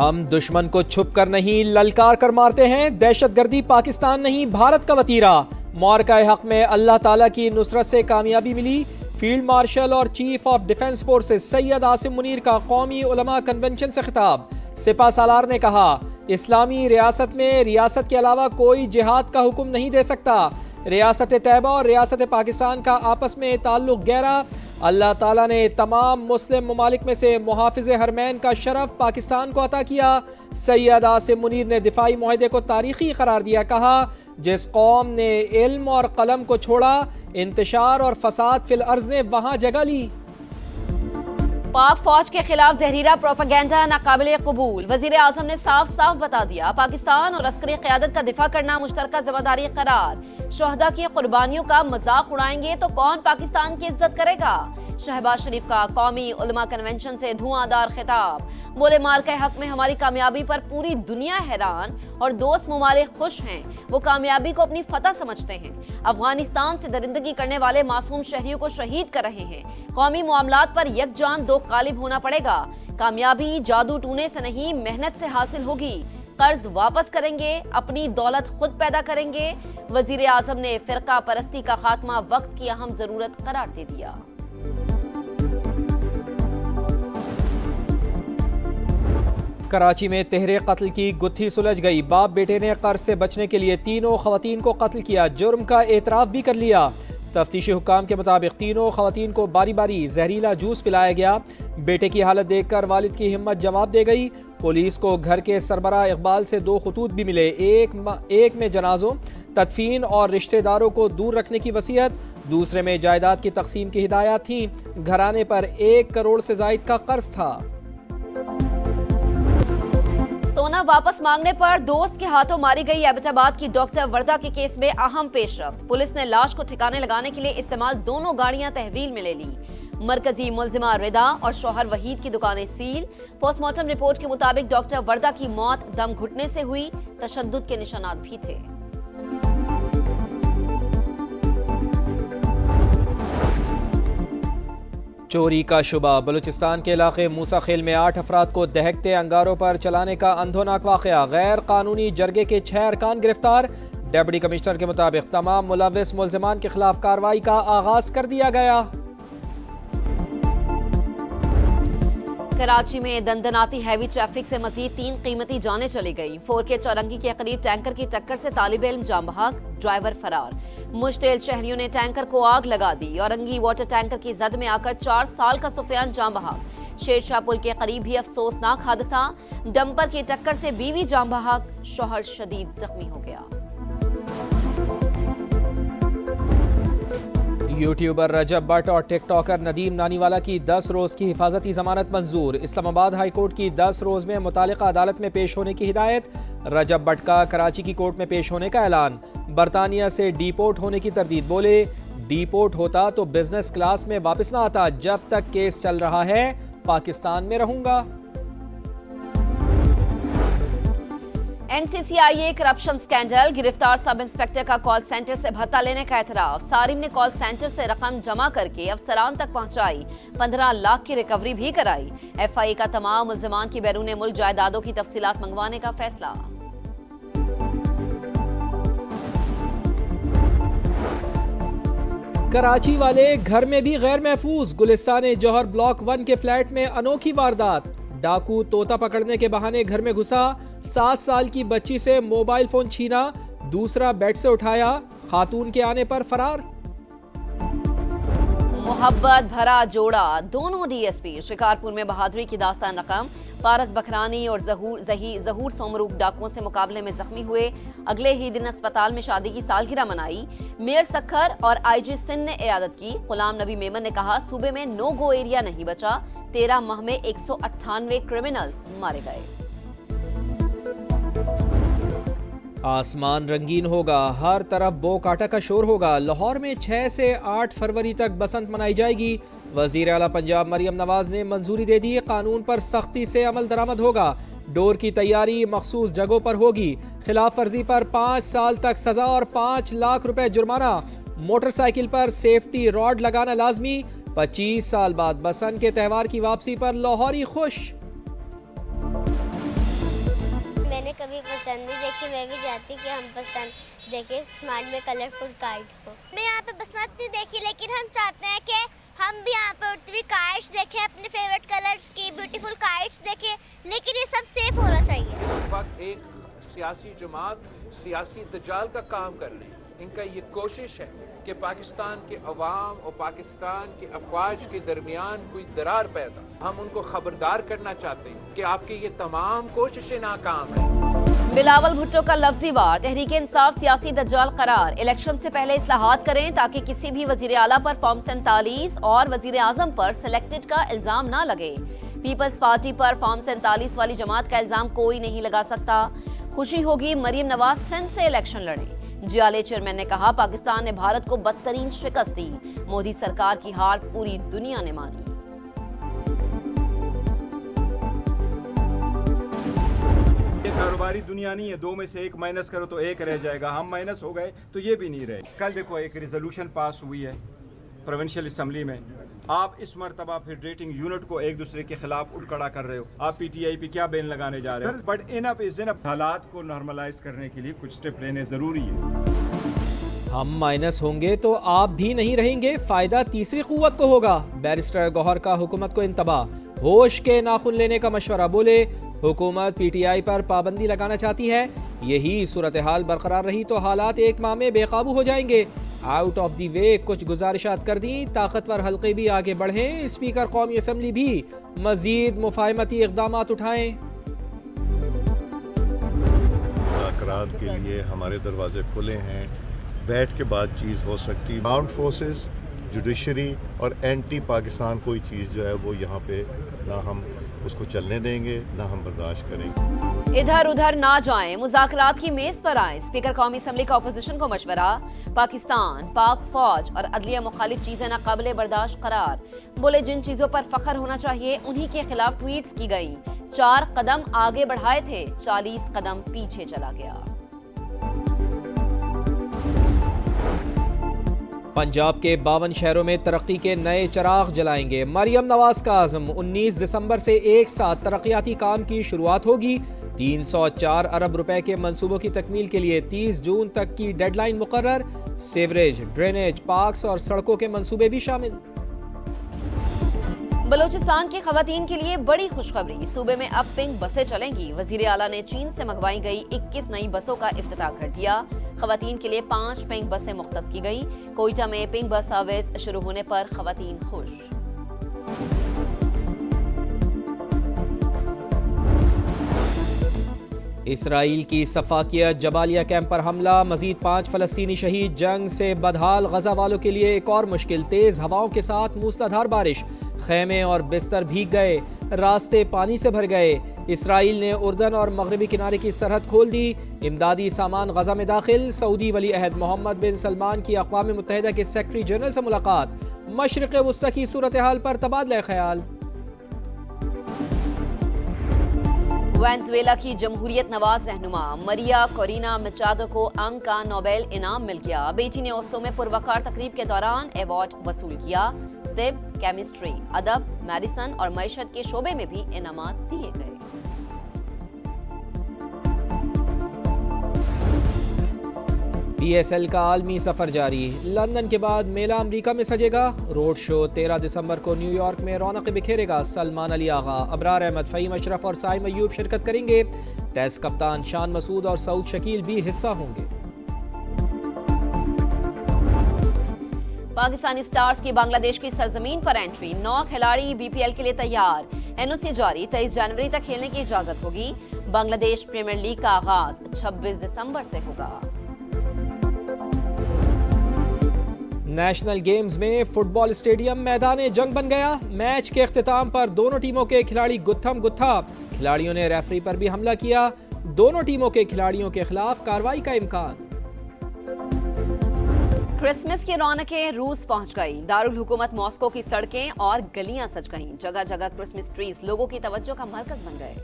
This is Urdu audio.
ہم دشمن کو چھپ کر نہیں للکار کر مارتے ہیں، دہشت گردی پاکستان نہیں بھارت کا وتیرہ۔ معرکہ حق میں اللہ تعالیٰ کی نصرت سے کامیابی ملی۔ فیلڈ مارشل اور chief of defence forces Syed Asim Munir کا قومی علماء کنونشن سے خطاب۔ سپہ سالار نے کہا، اسلامی ریاست میں ریاست کے علاوہ کوئی جہاد کا حکم نہیں دے سکتا۔ ریاست طیبہ اور ریاست پاکستان کا آپس میں تعلق گہرا۔ اللہ تعالیٰ نے تمام مسلم ممالک میں سے محافظ حرمین کا شرف پاکستان کو عطا کیا۔ سید عاصم منیر نے دفاعی معاہدے کو تاریخی قرار دیا، کہا جس قوم نے علم اور قلم کو چھوڑا، انتشار اور فساد فی الارض نے وہاں جگہ لی۔ پاک فوج کے خلاف زہریلا پروپیگنڈا ناقابل قبول۔ وزیر اعظم نے صاف صاف بتا دیا، پاکستان اور عسکری قیادت کا دفاع کرنا مشترکہ ذمہ داری قرار۔ شہداء کی قربانیوں کا مذاق اڑائیں گے تو کون پاکستان کی عزت کرے گا؟ شہباز شریف کا قومی علماء کنونشن سے دھواں دار خطاب۔ بولے، مارکہ حق میں ہماری کامیابی پر پوری دنیا حیران اور دوست ممالک خوش ہیں۔ وہ کامیابی کو اپنی فتح سمجھتے ہیں۔ افغانستان سے درندگی کرنے والے معصوم شہریوں کو شہید کر رہے ہیں۔ قومی معاملات پر یک جان دو قالب ہونا پڑے گا۔ کامیابی جادو ٹونے سے نہیں، محنت سے حاصل ہوگی۔ قرض واپس کریں گے، اپنی دولت خود پیدا کریں گے۔ وزیر اعظم نے فرقہ پرستی کا خاتمہ وقت کی اہم ضرورت قرار دے دیا۔ کراچی میں تہرے قتل کی گتھی سلجھ گئی۔ باپ بیٹے نے قرض سے بچنے کے لیے تینوں خواتین کو قتل کیا، جرم کا اعتراف بھی کر لیا۔ تفتیشی حکام کے مطابق تینوں خواتین کو باری باری زہریلا جوس پلایا گیا۔ بیٹے کی حالت دیکھ کر والد کی ہمت جواب دے گئی۔ پولیس کو گھر کے سربراہ اقبال سے 2 خطوط بھی ملے، ایک میں جنازوں، تدفین اور رشتہ داروں کو دور رکھنے کی وصیت، دوسرے میں جائیداد کی تقسیم کی ہدایات تھیں۔ گھرانے پر 1 کروڑ سے زائد کا قرض تھا۔ سونا واپس مانگنے پر دوست کے ہاتھوں ماری گئی ایبٹ آباد کی ڈاکٹر وردہ کے کیس میں اہم پیش رفت۔ پولیس نے لاش کو ٹھکانے لگانے کے لیے استعمال دونوں گاڑیاں تحویل میں لے لی۔ مرکزی ملزمہ ردا اور شوہر وحید کی دکانیں سیل۔ پوسٹ مارٹم رپورٹ کے مطابق ڈاکٹر وردہ کی موت دم گھٹنے سے ہوئی، تشدد کے نشانات بھی تھے۔ چوری کا شبہ۔ بلوچستان کے علاقے موسیٰ خیل میں 8 افراد کو دہکتے انگاروں پر چلانے کا اندھوناک واقعہ۔ غیر قانونی جرگے کے 6 ارکان گرفتار۔ ڈپٹی کمشنر کے مطابق تمام ملوث ملزمان کے خلاف کارروائی کا آغاز کر دیا گیا۔ کراچی میں دندناتی ہیوی ٹریفک سے مزید 3 قیمتی جانیں چلی گئی۔ 4K چورنگی کے قریب ٹینکر کی ٹکر سے طالب علم جاں بحق، ڈرائیور فرار۔ مشتعل شہریوں نے ٹینکر کو آگ لگا دی۔ اورنگی واٹر ٹینکر کی زد میں آ کر 4 سال کا سفیان جاں بحق۔ شیر شاہ پل کے قریب بھی افسوسناک حادثہ، ڈمپر کی ٹکر سے بیوی جاں بحق، شوہر شدید زخمی ہو گیا۔ یوٹیوبر رجب بٹ اور ٹک ٹاکر ندیم نانی والا کی 10 روز کی حفاظتی ضمانت منظور۔ اسلام آباد ہائی کورٹ کی 10 روز میں متعلقہ عدالت میں پیش ہونے کی ہدایت۔ رجب بٹ کا کراچی کی کورٹ میں پیش ہونے کا اعلان۔ برطانیہ سے ڈی پورٹ ہونے کی تردید، بولے ڈی پورٹ ہوتا تو بزنس کلاس میں واپس نہ آتا، جب تک کیس چل رہا ہے پاکستان میں رہوں گا۔ NCCIA کرپشن سکینڈل، گرفتار سب انسپیکٹر کا کال سینٹر سے بھتہ لینے کا اعتراف۔ صارم نے کال سینٹر سے رقم جمع کر کے افسران تک پہنچائی، 15 لاکھ کی ریکوری بھی کرائی۔ FIA کا تمام ملزمان کی بیرون ملک جائیدادوں کی تفصیلات منگوانے کا فیصلہ۔ کراچی والے گھر میں بھی غیر محفوظ۔ گلستان جوہر بلاک 1 کے فلیٹ میں انوکھی واردات۔ ڈاکو طوطا پکڑنے کے بہانے گھر میں گھسا، 7 سال کی بچی سے موبائل فون چھینا، دوسرا بیڈ سے اٹھایا، خاتون کے آنے پر فرار۔ محبت بھرا جوڑا، دونوں DSP شکارپور میں بہادری کی داستان رقم۔ پارس بکھرانی اور ظہور سومروپ ڈاکوؤں سے مقابلے میں زخمی ہوئے، اگلے ہی دن اسپتال میں شادی کی سالگرہ منائی۔ میئر سکھر اور IG سندھ نے عیادت کی۔ غلام نبی میمن نے کہا، صوبے میں نو گو ایریا نہیں بچا، 13 ماہ میں 198 کرمنلز مارے گئے۔ آسمان رنگین ہوگا، ہر طرف بو کاٹا کا شور ہوگا۔ لاہور میں 6 سے 8 فروری تک بسنت منائی جائے گی۔ وزیر اعلیٰ پنجاب مریم نواز نے منظوری دے دی، قانون پر سختی سے عمل درآمد ہوگا۔ ڈور کی تیاری مخصوص جگہوں پر ہوگی۔ خلاف ورزی پر 5 سال تک سزا اور 5 لاکھ روپے جرمانہ۔ موٹر سائیکل پر سیفٹی راڈ لگانا لازمی۔ 25 سال بعد بسنت کے تہوار کی واپسی پر لاہوری خوش۔ بھی پسند ہے. دیکھیے میں بھی چاہتی کہ ہم پسند دیکھیں اسمارٹ میں کلرفل کائٹ کو. میں یہاں پہ بسنت نہیں دیکھی لیکن ہم چاہتے ہیں کہ ہم بھی یہاں پہ اڑتی ہوئی کائٹس دیکھیں, اپنے فیوریٹ کلرز کی بیوٹیفل کائٹس دیکھیں, لیکن یہ سب سیف ہونا چاہیے. اس وقت ایک سیاسی جماعت سیاسی دجال کا کام کر رہی ہے. ان کا یہ کوشش ہے کہ پاکستان کے عوام اور پاکستان کے افواج کے درمیان کوئی درار پیدا. ہم ان کو خبردار کرنا چاہتے ہیں کہ آپ کی یہ تمام کوششیں ناکام ہیں. بلاول بھٹو کا لفظی وار, تحریک انصاف سیاسی دجال قرار. الیکشن سے پہلے اصلاحات کریں تاکہ کسی بھی وزیر اعلیٰ پر فارم 47 اور وزیر اعظم پر سلیکٹڈ کا الزام نہ لگے. پیپلز پارٹی پر فارم 47 والی جماعت کا الزام کوئی نہیں لگا سکتا. خوشی ہوگی مریم نواز سندھ سے الیکشن لڑیں. جیالے چیئرمین نے کہا پاکستان نے بھارت کو بدترین شکست دی. مودی سرکار کی ہار پوری دنیا نے مانی. یہ کاروباری دنیا نہیں ہے, 2 میں سے 1 مائنس کرو تو 1 رہ جائے گا. ہم مائنس ہو گئے تو یہ بھی نہیں رہے. کل دیکھو ایک ریزولوشن پاس ہوئی ہے پروونشل اسمبلی میں. آپ اس مرتبہ فیڈریٹنگ یونٹ کو ایک دوسرے کے خلاف اٹھ کھڑا کر رہے ہو. آپ پی ٹی آئی پہ کیا بین لگانے جا رہے ہیں؟ بٹ انف از انف. حالات کو نارملائز کرنے کے لیے کچھ سٹیپ لینے ضروری ہے. ہم مائنس ہوں گے تو آپ بھی نہیں رہیں گے, فائدہ تیسری قوت کو ہوگا. بیرسٹر گوہر کا حکومت کو انتباہ, ہوش کے ناخن لینے کا مشورہ. بولے حکومت پی ٹی آئی پر پابندی لگانا چاہتی ہے. یہی صورتحال برقرار رہی تو حالات 1 ماہ میں بے قابو ہو جائیں گے. آؤٹ آف دی وے کچھ گزارشات کر دیں, طاقتور حلقے بھی آگے بڑھیں. اسپیکر قومی اسمبلی بھی مزید مفاہمتی اقدامات اٹھائیں. مذاکرات کے لیے ہمارے دروازے کھلے ہیں. بیٹھ کے بات چیز ہو سکتی. آرمڈ فورسز, جوڈیشری اور اینٹی پاکستان کوئی چیز جو ہے وہ یہاں پہ نہ ہم اس کو چلنے دیں گے نہ ہم برداشت کریں گے. ادھر ادھر نہ جائیں, مذاکرات کی میز پر آئیں. اسپیکر قومی اسمبلی کا اپوزیشن کو مشورہ. پاکستان, پاک فوج اور عدلیہ مخالف چیزیں ناقابل برداشت قرار. بولے جن چیزوں پر فخر ہونا چاہیے انہی کے خلاف ٹویٹس کی گئیں. 4 قدم آگے بڑھائے تھے, 40 قدم پیچھے چلا گیا. پنجاب کے 52 شہروں میں ترقی کے نئے چراغ جلائیں گے. مریم نواز کا عزم, 19 دسمبر سے ایک ساتھ ترقیاتی کام کی شروعات ہوگی. 304 ارب روپے کے منصوبوں کی تکمیل کے لیے 30 جون تک کی ڈیڈ لائن مقرر. سیوریج, ڈرینیج, پارکس اور سڑکوں کے منصوبے بھی شامل. بلوچستان کی خواتین کے لیے بڑی خوشخبری, صوبے میں اب پنک بسیں چلیں گی. وزیر اعلیٰ نے چین سے منگوائی گئی 21 نئی بسوں کا افتتاح کر دیا. خواتین کے لیے 5 پنک بسیں مختص کی گئیں. کوئٹہ میں پنک بس سروس شروع ہونے پر خواتین خوش. اسرائیل کی صفاقیہ جبالیہ کیمپ پر حملہ, مزید 5 فلسطینی شہید. جنگ سے بدحال غزہ والوں کے لیے ایک اور مشکل, تیز ہواؤں کے ساتھ موسلادھار بارش. خیمے اور بستر بھیگ گئے, راستے پانی سے بھر گئے. اسرائیل نے اردن اور مغربی کنارے کی سرحد کھول دی. امدادی سامان غزہ میں داخل. سعودی ولی عہد محمد بن سلمان کی اقوام متحدہ کے سیکرٹری جنرل سے ملاقات. مشرق وسطی کی صورتحال پر تبادلہ خیال. وینزویلا کی جمہوریت نواز رہنما مریا کورینا مچادو کو امن کا نوبل انعام مل گیا. بیٹی نے اوسلو میں پروقار تقریب کے دوران ایوارڈ وصول کیا. طب, کیمسٹری, ادب, میڈیسن اور معیشت کے شعبے میں بھی انعامات دیے گئے. پی ایس ایل کا عالمی سفر جاری. لندن کے بعد میلہ امریکہ میں سجے گا. روڈ شو 13 دسمبر کو نیو یارک میں رونقیں بکھیرے گا. سلمان علی آغا, ابرار احمد, فہیم اشرف اور سائم ایوب شرکت کریں گے. ٹیسٹ کپتان شان مسعود اور سعود شکیل بھی حصہ ہوں گے. پاکستانی سٹارز کی بنگلہ دیش کی سرزمین پر انٹری. 9 کھلاڑی بی پی ایل کے لیے تیار. این او سی جاری, 23 جنوری تک کھیلنے کی اجازت ہوگی. بنگلہ دیش پریمیئر لیگ کا آغاز 26 دسمبر سے ہوگا. نیشنل گیمز میں فٹ بال اسٹیڈیم میدان جنگ بن گیا. میچ کے اختتام پر دونوں ٹیموں کے کھلاڑی گتھم گتھا. کھلاڑیوں نے ریفری پر بھی حملہ کیا. دونوں ٹیموں کے کھلاڑیوں کے خلاف کارروائی کا امکان. کرسمس کی رونقیں روس پہنچ گئی. دارالحکومت ماسکو کی سڑکیں اور گلیاں سج گئیں. جگہ جگہ کرسمس ٹریز لوگوں کی توجہ کا مرکز بن گئے.